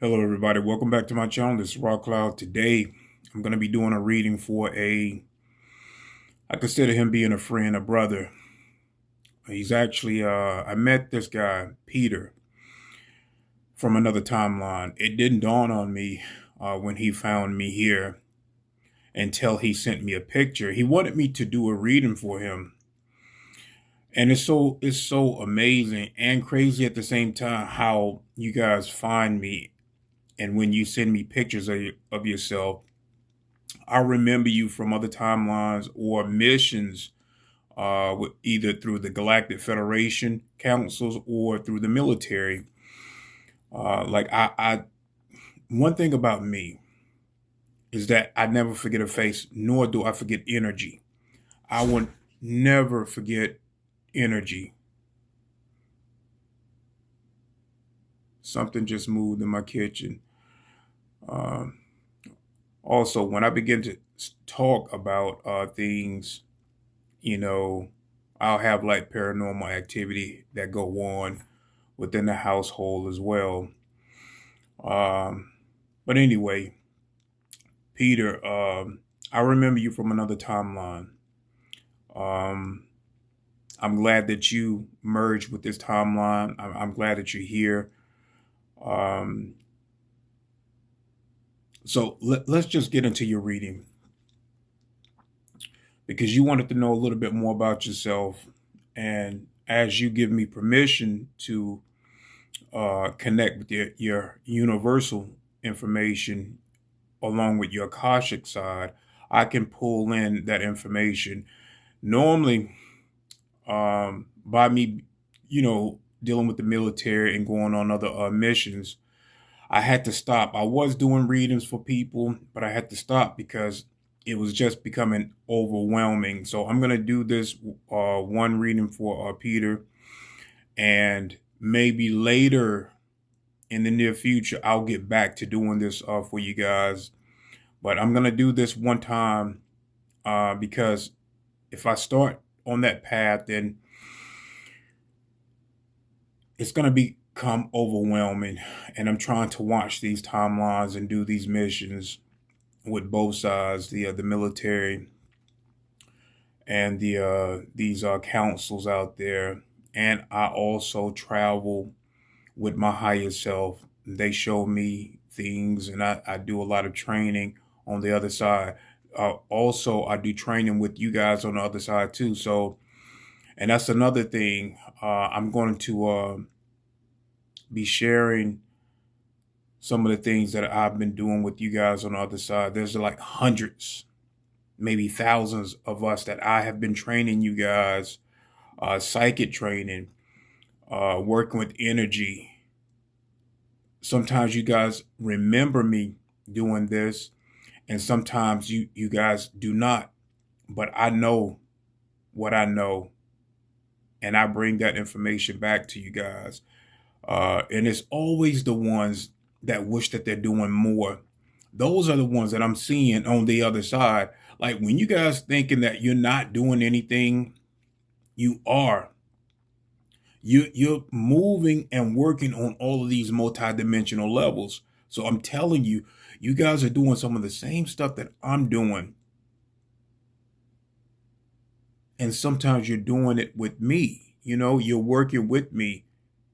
Hello, everybody. Welcome back to my channel. This is Rock Cloud. Today, I'm going to be doing a reading for I consider him being a friend, a brother. He's actually, I met this guy, Peter, from another timeline. It didn't dawn on me when he found me here until he sent me a picture. He wanted me to do a reading for him. And it's so amazing and crazy at the same time how you guys find me. And when you send me pictures of yourself, I remember you from other timelines or missions, either through the Galactic Federation councils or through the military. One thing about me is that I never forget a face, nor do I forget energy. I will never forget energy. Something just moved in my kitchen. Um, Also, when I begin to talk about things, you know, I'll have like paranormal activity that go on within the household as well. Um, but anyway, Peter, I remember you from another timeline. Um, I'm glad that you merged with this timeline. I'm glad that you're here. Um, let's just get into your reading because you wanted to know a little bit more about yourself. And as you give me permission to connect with your universal information along with your Akashic side, I can pull in that information. Normally, by me, dealing with the military and going on other missions, I had to stop. I was doing readings for people, but I had to stop because it was just becoming overwhelming. So I'm going to do this one reading for Peter, and maybe later in the near future, I'll get back to doing this for you guys. But I'm going to do this one time because if I start on that path, then it's going to become overwhelming. And I'm trying to watch these timelines and do these missions with both sides, the military and these councils out there. And I also travel with my higher self. They show me things, and I do a lot of training on the other side. Also, I do training with you guys on the other side too. So, and that's another thing. I'm going to be sharing some of the things that I've been doing with you guys on the other side. There's like hundreds, maybe thousands of us that I have been training you guys, psychic training, working with energy. Sometimes you guys remember me doing this, and sometimes you guys do not. But I know what I know, and I bring that information back to you guys. And it's always the ones that wish that they're doing more. Those are the ones that I'm seeing on the other side. Like when you guys thinking that you're not doing anything, you are. You're moving and working on all of these multidimensional levels. So I'm telling you, you guys are doing some of the same stuff that I'm doing. And sometimes you're doing it with me. You're working with me,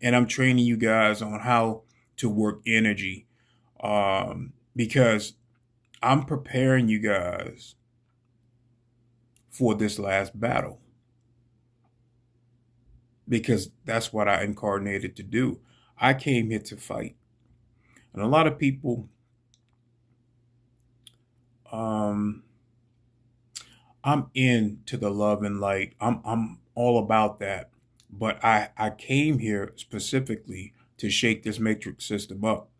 and I'm training you guys on how to work energy. Because I'm preparing you guys for this last battle. Because that's what I incarnated to do. I came here to fight. And a lot of people, um, I'm into the love and light. I'm all about that. But I came here specifically to shake this matrix system up,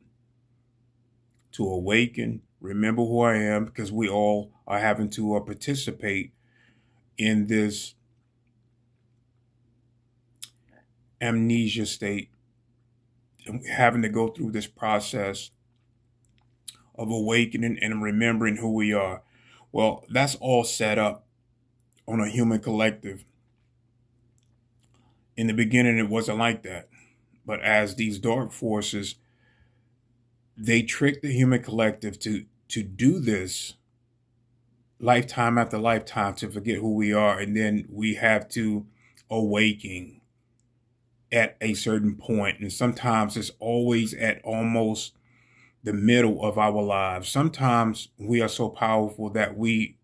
to awaken, remember who I am, because we all are having to participate in this amnesia state, and having to go through this process of awakening and remembering who we are. Well, that's all set up on a human collective. In the beginning, it wasn't like that. But as these dark forces they trick the human collective to do this lifetime after lifetime, to forget who we are, and then we have to awaken at a certain point. And sometimes it's always at almost the middle of our lives. Sometimes we are so powerful that we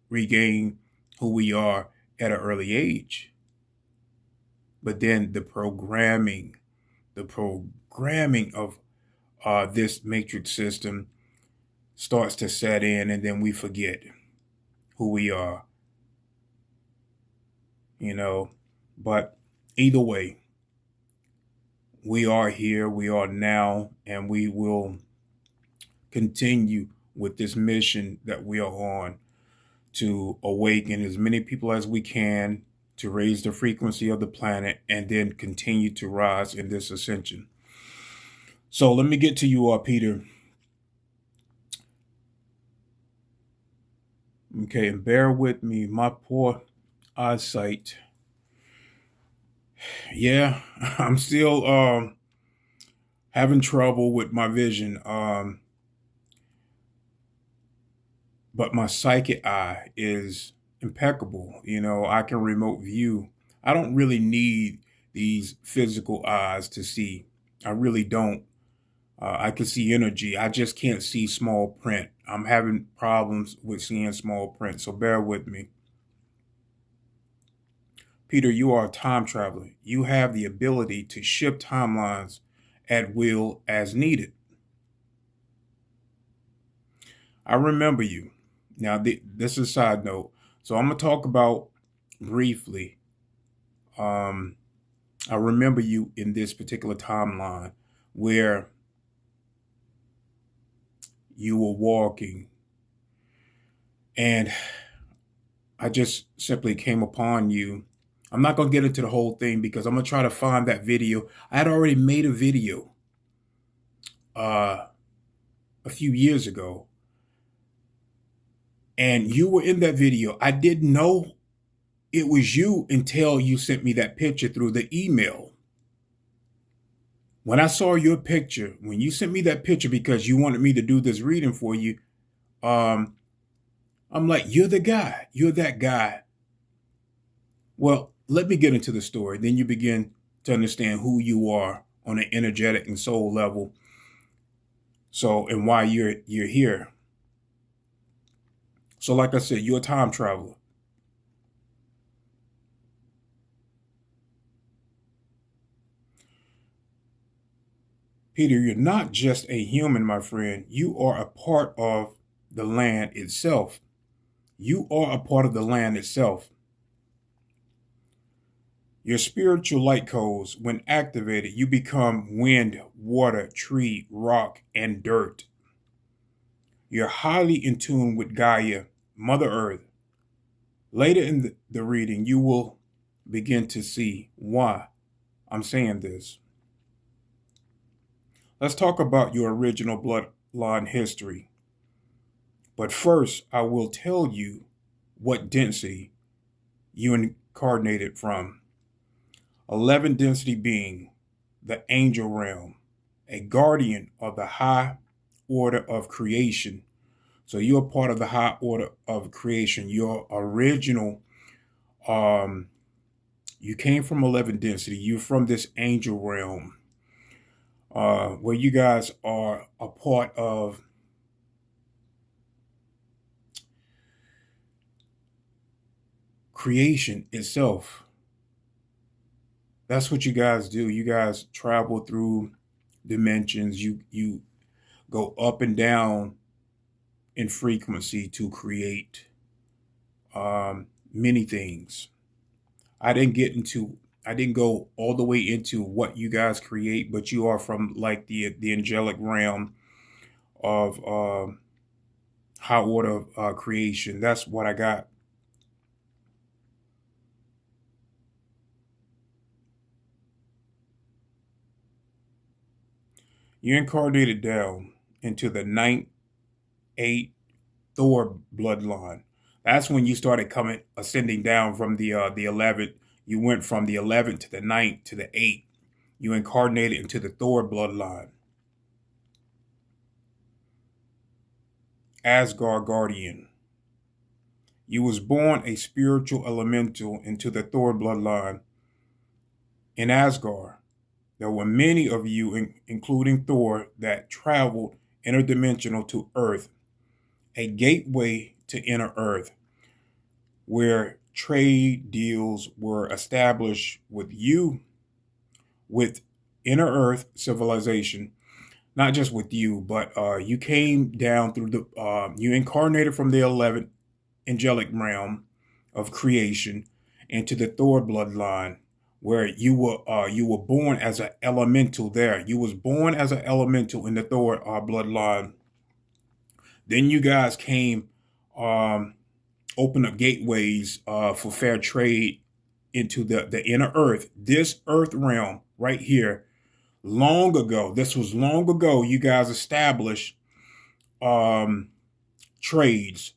regain who we are at an early age. But then the programming of this matrix system starts to set in, and then we forget who we are, you know. But either way, we are here, we are now, and we will continue with this mission that we are on, to awaken as many people as we can, to raise the frequency of the planet, and then continue to rise in this ascension. So let me get to you, Peter. Okay, and bear with me, my poor eyesight. Yeah, I'm still having trouble with my vision. But my psychic eye is impeccable. You know, I can remote view. I don't really need these physical eyes to see. I really don't. I can see energy. I just can't see small print. I'm having problems with seeing small print, so bear with me. Peter, you are a time traveler. You have the ability to shift timelines at will as needed. I remember you. Now, this is a side note. So I'm going to talk about briefly. I remember you in this particular timeline where you were walking, and I just simply came upon you. I'm not going to get into the whole thing because I'm going to try to find that video. I had already made a video a few years ago, and you were in that video. I didn't know it was you until you sent me that picture through the email. When I saw your picture, when you sent me that picture because you wanted me to do this reading for you, I'm like, you're the guy. You're that guy. Well, let me get into the story. Then you begin to understand who you are on an energetic and soul level. So, and why you're here. So, like I said, you're a time traveler. Peter, you're not just a human, my friend. You are a part of the land itself. You are a part of the land itself. Your spiritual light codes, when activated, you become wind, water, tree, rock, and dirt. You're highly in tune with Gaia, Mother Earth. Later in the reading, you will begin to see why I'm saying this. Let's talk about your original bloodline history. But first, I will tell you what density you incarnated from. 11 density being the angel realm, a guardian of the high order of creation. So you're part of the high order of creation. Your original, you came from 11 density. You're from this angel realm, where you guys are a part of creation itself. That's what you guys do. You guys travel through dimensions. You go up and down in frequency to create many things. I didn't go all the way into what you guys create, but you are from like the angelic realm of high order creation. That's what I got. You incarnated down into the 9th, 8th Thor bloodline. That's when you started ascending down from the 11th. You went from the 11th to the 9th to the 8th. You incarnated into the Thor bloodline. Asgard guardian. You was born a spiritual elemental into the Thor bloodline in Asgard. There were many of you, including Thor, that traveled interdimensional to Earth, a gateway to inner Earth, where trade deals were established with you, with inner Earth civilization. Not just with you, but you came down through you incarnated from the 11th angelic realm of creation into the Thor bloodline, where you were born as an elemental there. You was born as an elemental in the Thor bloodline. Then you guys came, opened up gateways for fair trade into the inner Earth, this Earth realm right here. Long ago, this was long ago, you guys established trades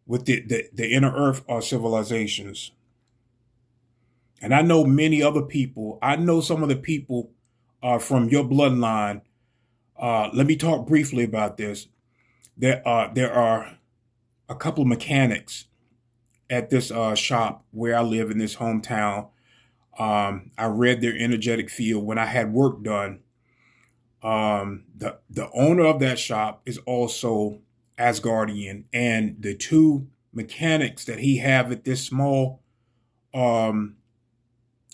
with the inner Earth civilizations. And I know many other people. I know some of the people from your bloodline. Let me talk briefly about this. There are a couple of mechanics at this shop where I live in this hometown. I read their energetic field when I had work done. The owner of that shop is also Asgardian, and the two mechanics that he have at this small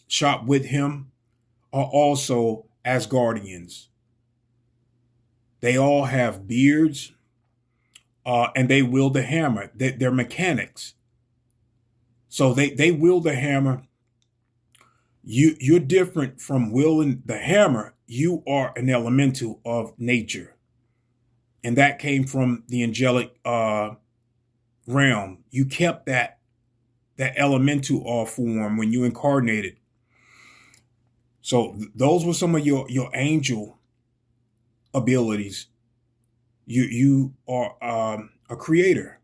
shop with him are also Asgardians. They all have beards, and they wield the hammer. They're mechanics, so they wield the hammer. You're different from wielding the hammer. You are an elemental of nature. And that came from the angelic realm. You kept that elemental form when you incarnated. So those were some of your angel abilities. You are a creator.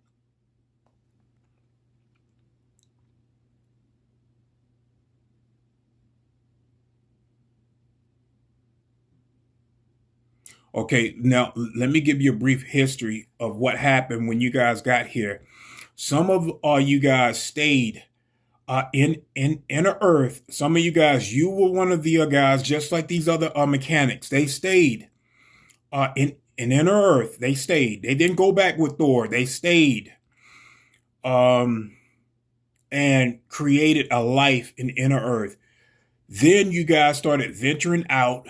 Okay, now let me give you a brief history of what happened when you guys got here. Some of you guys stayed in inner Earth. Some of you guys, you were one of the guys, just like these other mechanics. They stayed in inner Earth. They stayed. They didn't go back with Thor. They stayed and created a life in inner Earth. Then you guys started venturing out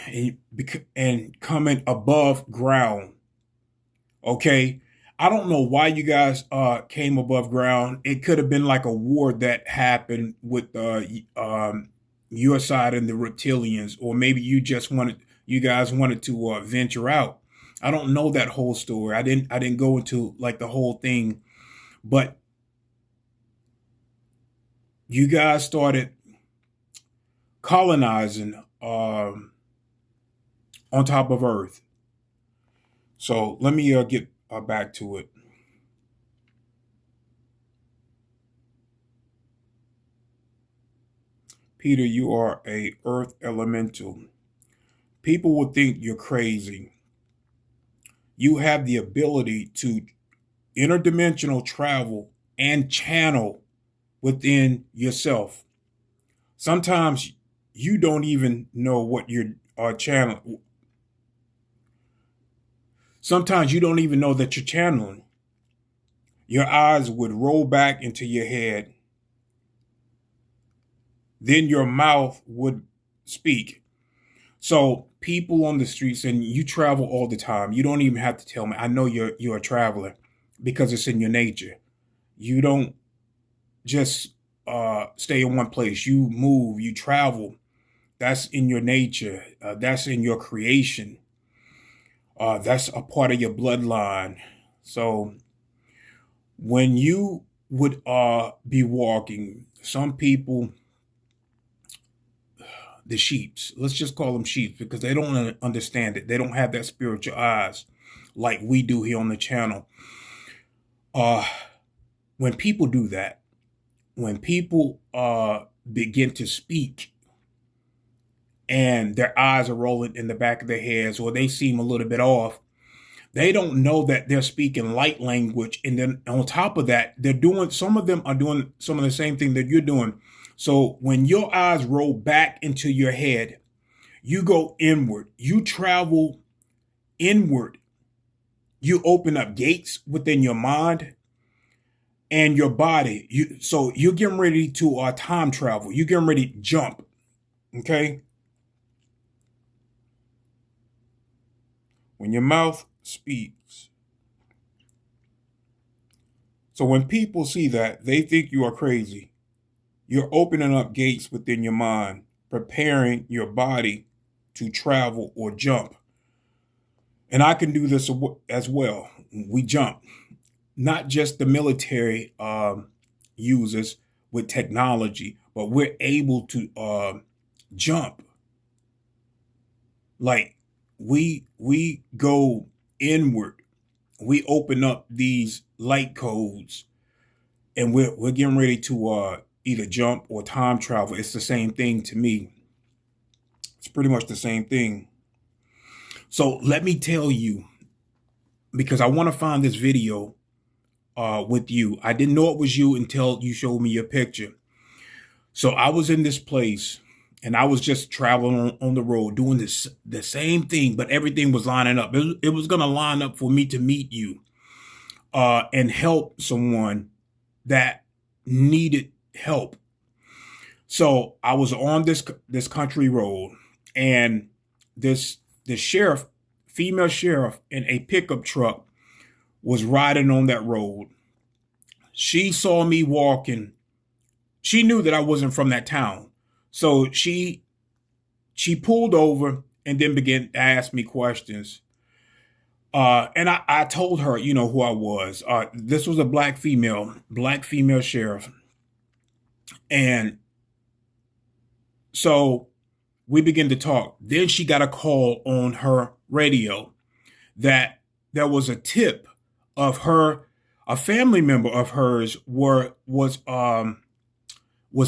and coming above ground. Okay. I don't know why you guys came above ground. It could have been like a war that happened with your side and the reptilians, or maybe you guys wanted to venture out. I don't know that whole story. I didn't go into like the whole thing, but you guys started colonizing on top of Earth. So let me get back to it. Peter, you are a Earth elemental. People will think you're crazy. You have the ability to interdimensional travel and channel within yourself. Sometimes you don't even know what you're channeling. Sometimes you don't even know that you're channeling. Your eyes would roll back into your head. Then your mouth would speak. So people on the streets, and you travel all the time. You don't even have to tell me. I know you're a traveler because it's in your nature. You don't just stay in one place. You move, you travel. That's in your nature. That's in your creation. That's a part of your bloodline. So when you would be walking, some people, the sheeps, let's just call them sheep because they don't understand it. They don't have that spiritual eyes like we do here on the channel. When people do that, when people begin to speak and their eyes are rolling in the back of their heads or they seem a little bit off, They don't know that they're speaking light language. And then on top of that, some of them are doing some of the same thing that you're doing. So when your eyes roll back into your head, you go inward, you travel inward, you open up gates within your mind and your body. So you're getting ready to time travel. You're getting ready to jump. Okay. When your mouth speaks. So when people see that, they think you are crazy. You're opening up gates within your mind, preparing your body to travel or jump. And I can do this as well. We jump. Not just the military uses with technology, but we're able to jump. Like we go inward. We open up these light codes, and we're getting ready to either jump or time travel. It's the same thing to me. It's pretty much the same thing. So let me tell you, because I want to find this video with you. I didn't know it was you until you showed me your picture. So I was in this place and I was just traveling on the road doing the same thing, but everything was lining up. It was going to line up for me to meet you and help someone that needed help. So I was on this country road, and this sheriff, female sheriff in a pickup truck, was riding on that road. She saw me walking. She knew that I wasn't from that town. So she pulled over and then began to ask me questions. And I told her, who I was. This was a black female sheriff. And so we began to talk. Then she got a call on her radio that there was a tip of her, a family member of hers was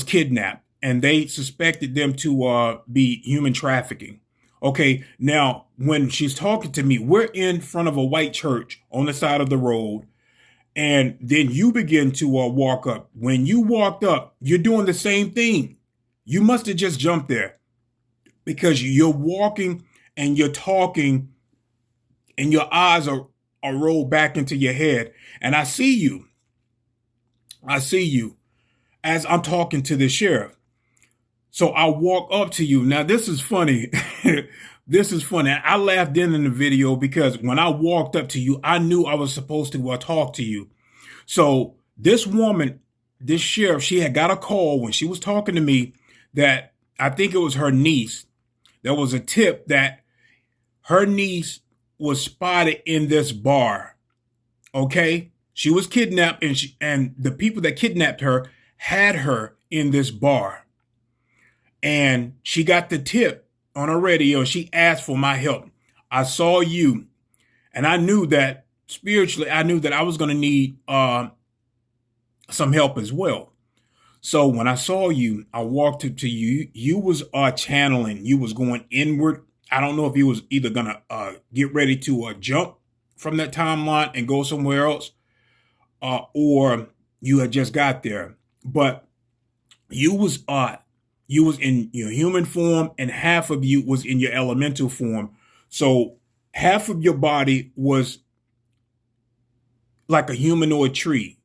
kidnapped, and they suspected them to be human trafficking. Okay, now when she's talking to me, we're in front of a white church on the side of the road, and then you begin to walk up. When you walked up, you're doing the same thing. You must have just jumped there because you're walking and you're talking, and your eyes are rolled back into your head. And I see you. I see you as I'm talking to the sheriff. So I walk up to you. Now, this is funny. This is funny. I laughed in the video because when I walked up to you, I knew I was supposed to talk to you. So this woman, this sheriff, she had got a call when she was talking to me that I think it was her niece. There was a tip that her niece was spotted in this bar. Okay? She was kidnapped, and the people that kidnapped her had her in this bar. And she got the tip on her radio. She asked for my help. I saw you, and I knew that spiritually, I knew that I was going to need some help as well. So when I saw you, I walked up to you. You was channeling. You was going inward. I don't know if you was either going to get ready to jump from that timeline and go somewhere else, or you had just got there. But you was in your human form, and half of you was in your elemental form. So half of your body was like a humanoid tree.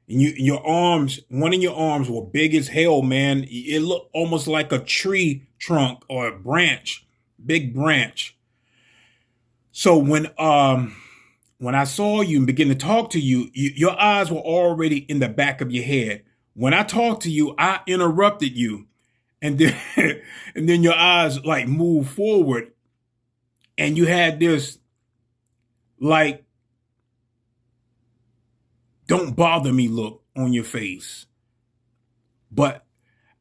And your arms, one of your arms were big as hell, man. It looked almost like a tree trunk or a branch, big branch. So when I saw you and began to talk to you, your eyes were already in the back of your head. When I talked to you, I interrupted you, and then and then your eyes like moved forward, and you had this like, don't bother me look on your face. But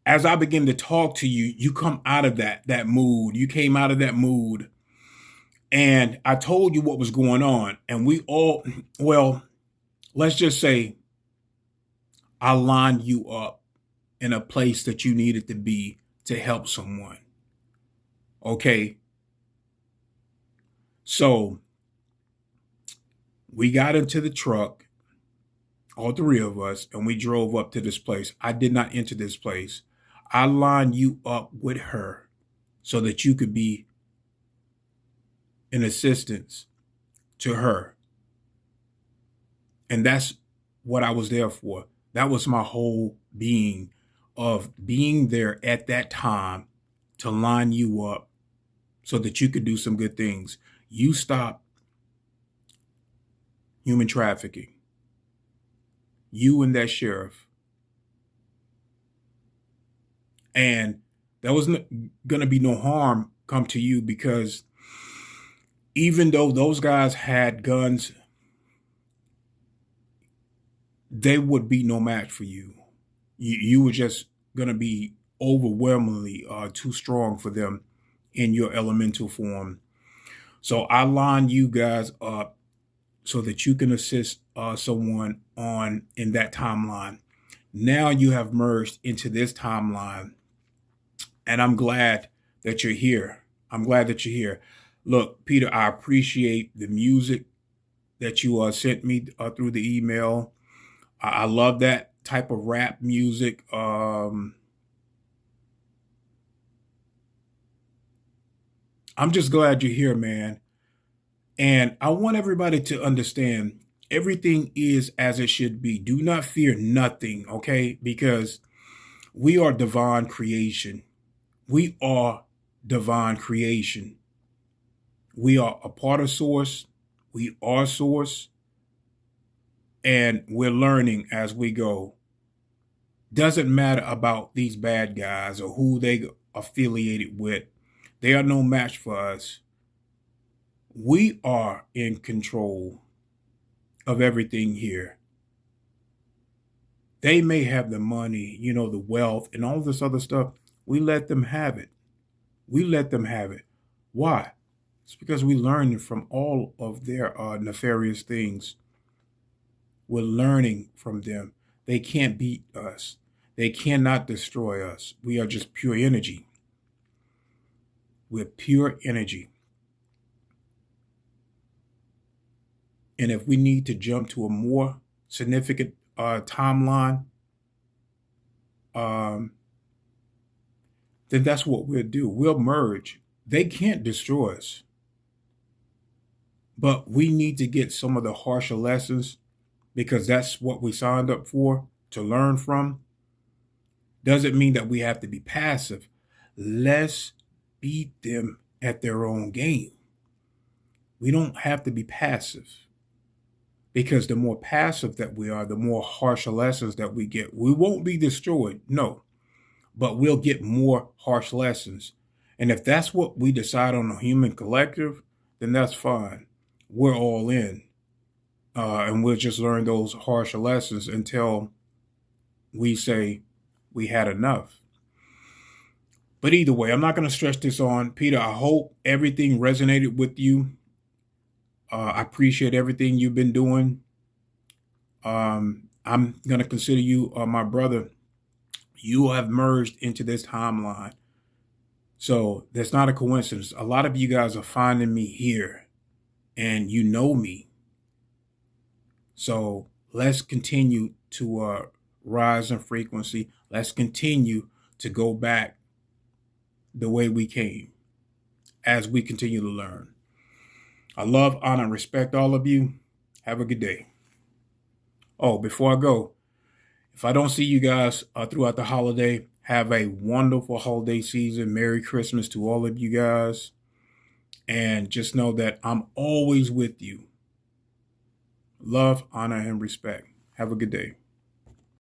as I begin to talk to you, you come out of that mood. You came out of that mood. And I told you what was going on. And we all, well, let's just say I lined you up in a place that you needed to be to help someone. Okay. So We got into the truck, all three of us, and we drove up to this place. I did not enter this place. I lined you up with her so that you could be an assistance to her. And that's what I was there for. That was my whole being, of being there at that time to line you up so that you could do some good things. You stop human trafficking. You and that sheriff. And there was going to be no harm come to you, because even though those guys had guns, they would be no match for you. You were just going to be overwhelmingly too strong for them in your elemental form. So I line you guys up so that you can assist someone in that timeline. Now you have merged into this timeline, and I'm glad that you're here. I'm glad that you're here. Look, Peter, I appreciate the music that you sent me through the email. I love that type of rap music. I'm just glad you're here, man. And I want everybody to understand everything is as it should be. Do not fear nothing, okay? Because we are divine creation. We are divine creation. We are a part of Source. We are Source. And we're learning as we go. Doesn't matter about these bad guys or who they affiliated with. They are no match for us. We are in control of everything here. They may have the money, the wealth and all this other stuff. We let them have it. We let them have it. Why? It's because we learned from all of their nefarious things. We're learning from them. They can't beat us. They cannot destroy us. We are just pure energy. We're pure energy. And if we need to jump to a more significant timeline, then that's what we'll do. We'll merge. They can't destroy us. But we need to get some of the harsher lessons, because that's what we signed up for, to learn from. Doesn't mean that we have to be passive. Let's beat them at their own game. We don't have to be passive, because the more passive that we are, the more harsher lessons that we get. We won't be destroyed, no, but we'll get more harsh lessons. And if that's what we decide on a human collective, then that's fine. We're all in. And we'll just learn those harsher lessons until we say we had enough. But either way, I'm not going to stress this on. Peter, I hope everything resonated with you. I appreciate everything you've been doing. I'm going to consider you my brother. You have merged into this timeline. So that's not a coincidence. A lot of you guys are finding me here, and you know me. So let's continue to rise in frequency. Let's continue to go back the way we came as we continue to learn. I love, honor, and respect all of you. Have a good day. Oh, before I go, if I don't see you guys throughout the holiday, have a wonderful holiday season. Merry Christmas to all of you guys. And just know that I'm always with you. Love, honor, and respect. Have a good day.